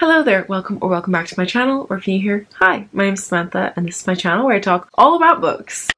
Hello there, welcome back to my channel, or if you're new here, hi, my name is Samantha and this is my channel where I talk all about books.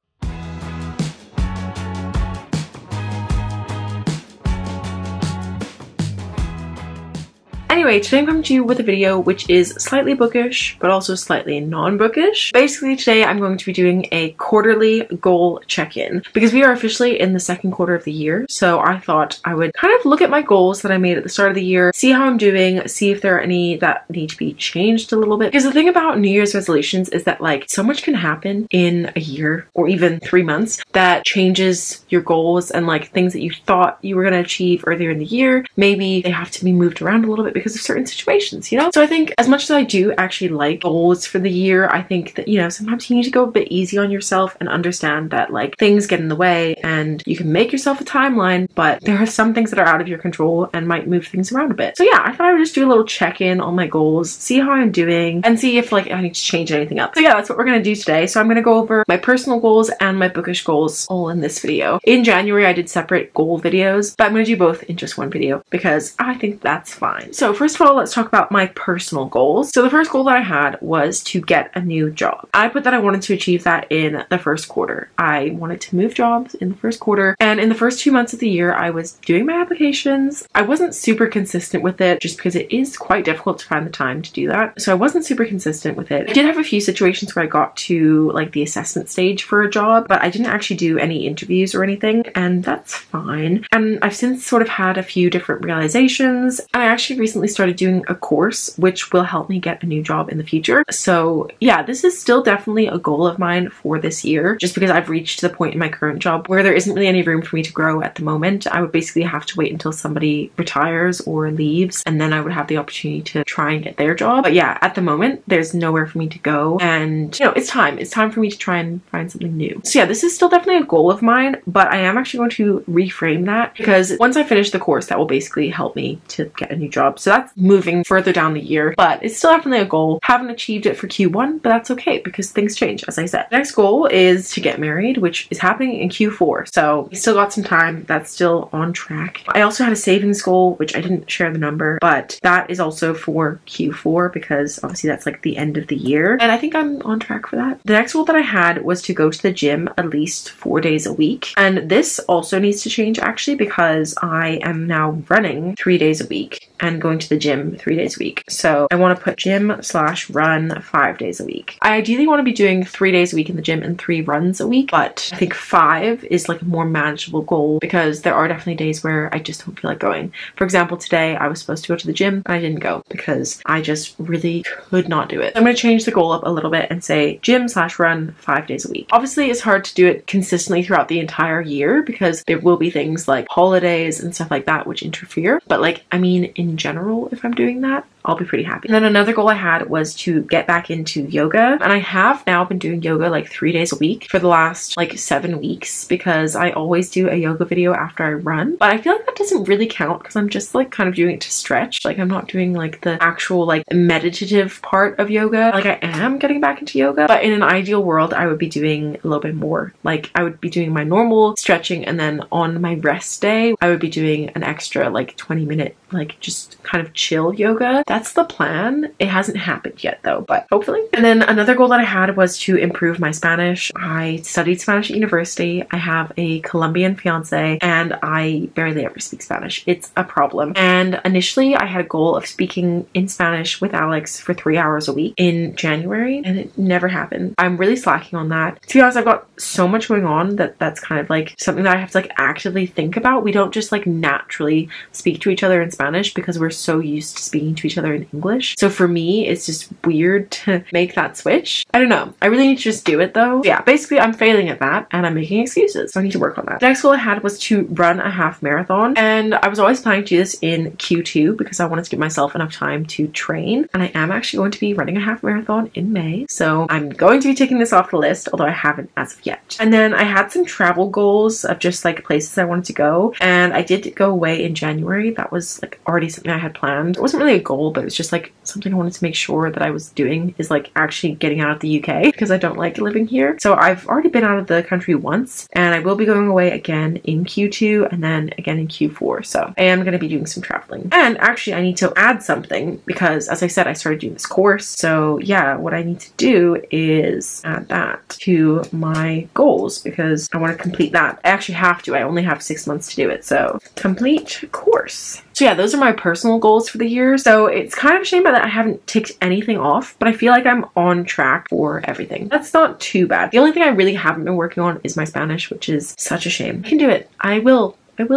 Anyway, today I'm coming to you with a video which is slightly bookish, but also slightly non-bookish. Basically, today I'm going to be doing a quarterly goal check-in because we are officially in the second quarter of the year. So I thought I would kind of look at my goals that I made at the start of the year, see how I'm doing, see if there are any that need to be changed a little bit. Because the thing about New Year's resolutions is that like so much can happen in a year or even 3 months that changes your goals, and like things that you thought you were going to achieve earlier in the year, maybe they have to be moved around a little bit because of certain situations, you know? So I think as much as I do actually like goals for the year, I think that, you know, sometimes you need to go a bit easy on yourself and understand that like things get in the way and you can make yourself a timeline, but there are some things that are out of your control and might move things around a bit. So yeah, I thought I would just do a little check-in on my goals, see how I'm doing, and see if like I need to change anything up. So yeah, that's what we're gonna do today. So I'm gonna go over my personal goals and my bookish goals all in this video. In January, I did separate goal videos, but I'm gonna do both in just one video because I think that's fine. So first of all, let's talk about my personal goals. So the first goal that I had was to get a new job. I put that I wanted to achieve that in the first quarter. I wanted to move jobs in the first quarter, and in the first 2 months of the year, I was doing my applications. I wasn't super consistent with it just because it is quite difficult to find the time to do that. So I wasn't super consistent with it. I did have a few situations where I got to like the assessment stage for a job, but I didn't actually do any interviews or anything, and that's fine. And I've since sort of had a few different realizations, and I actually recently started doing a course which will help me get a new job in the future. So yeah, this is still definitely a goal of mine for this year, just because I've reached the point in my current job where there isn't really any room for me to grow at the moment. I would basically have to wait until somebody retires or leaves, and then I would have the opportunity to try and get their job. But yeah, at the moment, there's nowhere for me to go, and you know, it's time for me to try and find something new. So yeah, this is still definitely a goal of mine, but I am actually going to reframe that because once I finish the course, that will basically help me to get a new job. So that's moving further down the year, but it's still definitely a goal. Haven't achieved it for Q1, but that's okay because things change, as I said. Next goal is to get married, which is happening in Q4. So we still got some time. That's still on track. I also had a savings goal, which I didn't share the number, but that is also for Q4 because obviously that's like the end of the year. And I think I'm on track for that. The next goal that I had was to go to the gym at least 4 days a week. And this also needs to change actually because I am now running 3 days a week and going to the gym 3 days a week. So I want to put gym/run 5 days a week. I ideally want to be doing 3 days a week in the gym and 3 runs a week, but I think 5 is like a more manageable goal because there are definitely days where I just don't feel like going. For example, today I was supposed to go to the gym and I didn't go because I just really could not do it. I'm going to change the goal up a little bit and say gym/run 5 days a week. Obviously, it's hard to do it consistently throughout the entire year because there will be things like holidays and stuff like that which interfere. But like, I mean, in general, if I'm doing that, I'll be pretty happy. And then another goal I had was to get back into yoga. And I have now been doing yoga like 3 days a week for the last like 7 weeks because I always do a yoga video after I run. But I feel like that doesn't really count because I'm just like kind of doing it to stretch. Like I'm not doing like the actual like meditative part of yoga. Like I am getting back into yoga, but in an ideal world, I would be doing a little bit more. Like I would be doing my normal stretching, and then on my rest day, I would be doing an extra like 20-minute like just kind of chill yoga. That's the plan. It hasn't happened yet though, but hopefully. And then another goal that I had was to improve my Spanish. I studied Spanish at university. I have a Colombian fiance and I barely ever speak Spanish. It's a problem. And initially I had a goal of speaking in Spanish with Alex for 3 hours a week in January, and it never happened. I'm really slacking on that. To be honest, I've got so much going on that that's kind of like something that I have to like actively think about. We don't just like naturally speak to each other in Spanish because we're so used to speaking to each other in English. So for me, it's just weird to make that switch. I don't know. I really need to just do it though. Yeah, basically I'm failing at that and I'm making excuses. So I need to work on that. The next goal I had was to run a half marathon, and I was always planning to do this in Q2 because I wanted to give myself enough time to train. And I am actually going to be running a half marathon in May. So I'm going to be taking this off the list, although I haven't as of yet. And then I had some travel goals of just like places I wanted to go. And I did go away in January. That was like already something I had planned. It wasn't really a goal but it was just like something I wanted to make sure that I was doing is like actually getting out of the UK because I don't like living here. So I've already been out of the country once, and I will be going away again in Q2 and then again in Q4. So I am going to be doing some traveling. And actually I need to add something because, as I said, I started doing this course. So yeah, what I need to do is add that to my goals because I want to complete that. I actually have to. I only have 6 months to do it. So complete course. So yeah, those are my personal goals for the year. So it's kind of a shame that I haven't ticked anything off, but I feel like I'm on track for everything. That's not too bad. The only thing I really haven't been working on is my Spanish, which is such a shame. I can do it. I will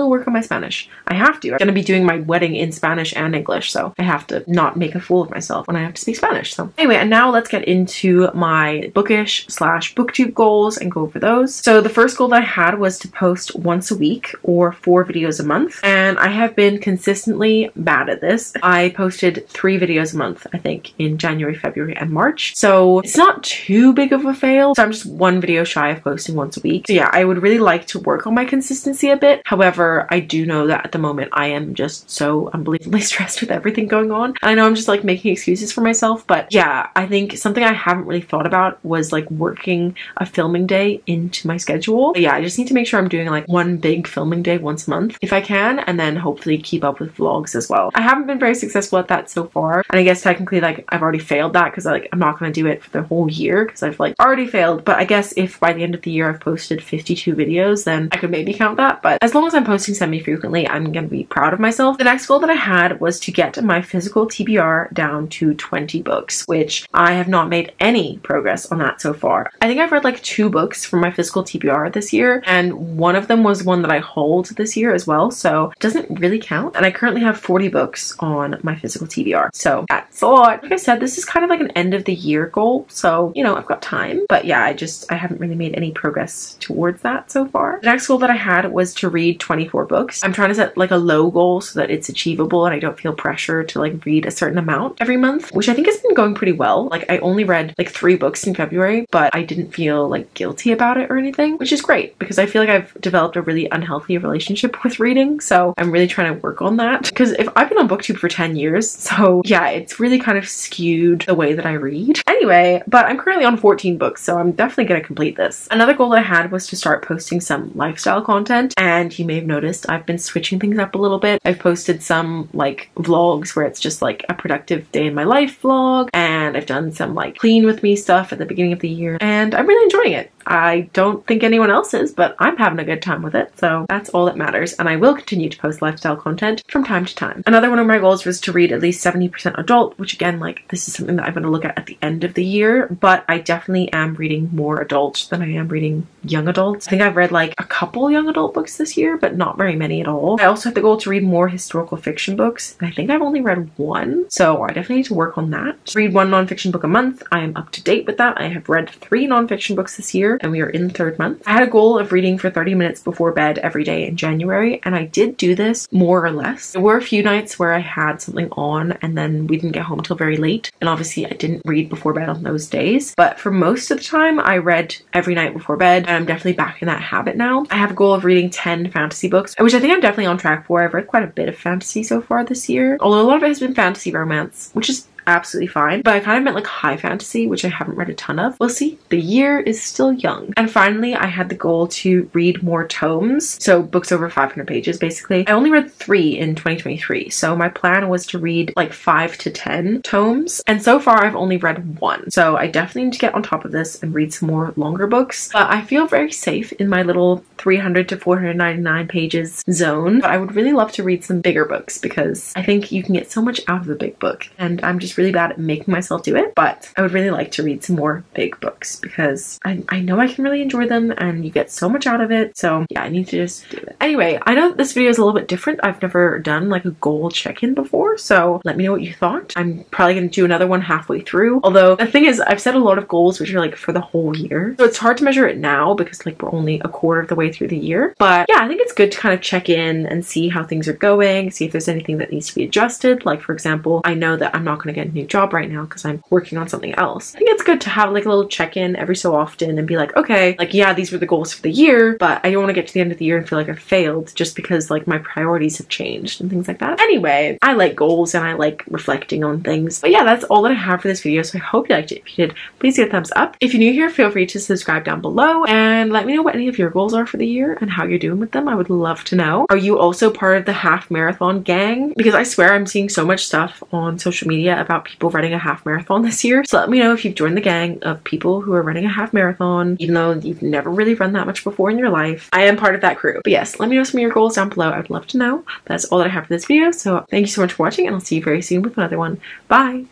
work on my Spanish. I have to. I'm going to be doing my wedding in Spanish and English, so I have to not make a fool of myself when I have to speak Spanish. So anyway, and now let's get into my bookish / booktube goals and go over those. So the first goal that I had was to post once a week or 4 videos a month, and I have been consistently bad at this. I posted 3 videos a month, I think, in January, February, and March. So it's not too big of a fail. So I'm just 1 video shy of posting once a week. So yeah, I would really like to work on my consistency a bit. However, I do know that at the moment I am just so unbelievably stressed with everything going on. And I know I'm just like making excuses for myself, but yeah, I think something I haven't really thought about was like working a filming day into my schedule. But yeah, I just need to make sure I'm doing like 1 big filming day once a month if I can, and then hopefully keep up with vlogs as well. I haven't been very successful at that so far, and I guess technically like I've already failed that because like I'm not going to do it for the whole year because I've like already failed. But I guess if by the end of the year I've posted 52 videos, then I could maybe count that. But as long as I'm posting semi-frequently, I'm gonna be proud of myself. The next goal that I had was to get my physical TBR down to 20 books, which I have not made any progress on that so far. I think I've read like 2 books from my physical TBR this year, and one of them was one that I hauled this year as well, so it doesn't really count. And I currently have 40 books on my physical TBR, so that's a lot. Like I said, this is kind of like an end of the year goal, so you know, I've got time. But yeah, I haven't really made any progress towards that so far. The next goal that I had was to read 24 books. I'm trying to set like a low goal so that it's achievable and I don't feel pressure to like read a certain amount every month, which I think has been going pretty well. Like I only read like 3 books in February, but I didn't feel like guilty about it or anything, which is great because I feel like I've developed a really unhealthy relationship with reading. So I'm really trying to work on that because if I've been on booktube for 10 years, so yeah, it's really kind of skewed the way that I read. Anyway, but I'm currently on 14 books, so I'm definitely going to complete this. Another goal that I had was to start posting some lifestyle content, and you may have noticed I've been switching things up a little bit. I've posted some like vlogs where it's just like a productive day in my life vlog, and I've done some like clean with me stuff at the beginning of the year, and I'm really enjoying it. I don't think anyone else is, but I'm having a good time with it, so that's all that matters, and I will continue to post lifestyle content from time to time. Another one of my goals was to read at least 70% adult, which again, like this is something that I'm going to look at the end of the year, but I definitely am reading more adult than I am reading young adults. I think I've read like a couple young adult books this year, but not very many at all. I also have the goal to read more historical fiction books, and I think I've only read 1, so I definitely need to work on that. Read 1 nonfiction book a month. I am up to date with that. I have read 3 nonfiction books this year, and we are in the 3rd month. I had a goal of reading for 30 minutes before bed every day in January, and I did do this more or less. There were a few nights where I had something on and then we didn't get home till very late, and obviously I didn't read before bed on those days, but for most of the time I read every night before bed, and I'm definitely back in that habit now. I have a goal of reading 10 fantasy books, which I think I'm definitely on track for. I've read quite a bit of fantasy so far this year, although a lot of it has been fantasy romance, which is absolutely fine, but I kind of meant like high fantasy, which I haven't read a ton of. We'll see. The year is still young. And finally, I had the goal to read more tomes, so books over 500 pages basically. I only read 3 in 2023, so my plan was to read like 5 to 10 tomes, and so far I've only read 1, so I definitely need to get on top of this and read some more longer books. But I feel very safe in my little 300 to 499 pages zone, but I would really love to read some bigger books because I think you can get so much out of a big book, and I'm just really bad at making myself do it. But I would really like to read some more big books because I know I can really enjoy them and you get so much out of it. So yeah, I need to just do it. Anyway, I know this video is a little bit different. I've never done like a goal check-in before, so let me know what you thought. I'm probably going to do another one halfway through, although the thing is I've set a lot of goals which are like for the whole year, so it's hard to measure it now because like we're only a quarter of the way through the year. But yeah, I think it's good to kind of check in and see how things are going, see if there's anything that needs to be adjusted. Like for example, I know that I'm not going to get a new job right now because I'm working on something else. I think it's good to have like a little check-in every so often and be like, okay, like yeah, these were the goals for the year, but I don't want to get to the end of the year and feel like I failed just because like my priorities have changed and things like that. Anyway, I like goals and I like reflecting on things. But yeah, that's all that I have for this video. So I hope you liked it. If you did, please give a thumbs up. If you're new here, feel free to subscribe down below and let me know what any of your goals are for the year and how you're doing with them. I would love to know. Are you also part of the half marathon gang? Because I swear I'm seeing so much stuff on social media about people running a half marathon this year. So let me know if you've joined the gang of people who are running a half marathon, even though you've never really run that much before in your life. I am part of that crew. But yes, let me know some of your goals down below. I would love to know. That's all that I have for this video. So thank you so much for watching and I'll see you very soon with another one. Bye!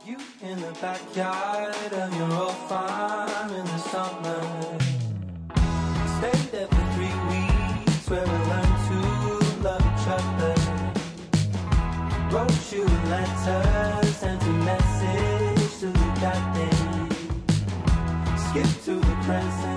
You in the backyard of your old farm in the summer. Stayed there for 3 weeks where we learned to love each other. Wrote you letters, sent a message to the that day. Skip to the present.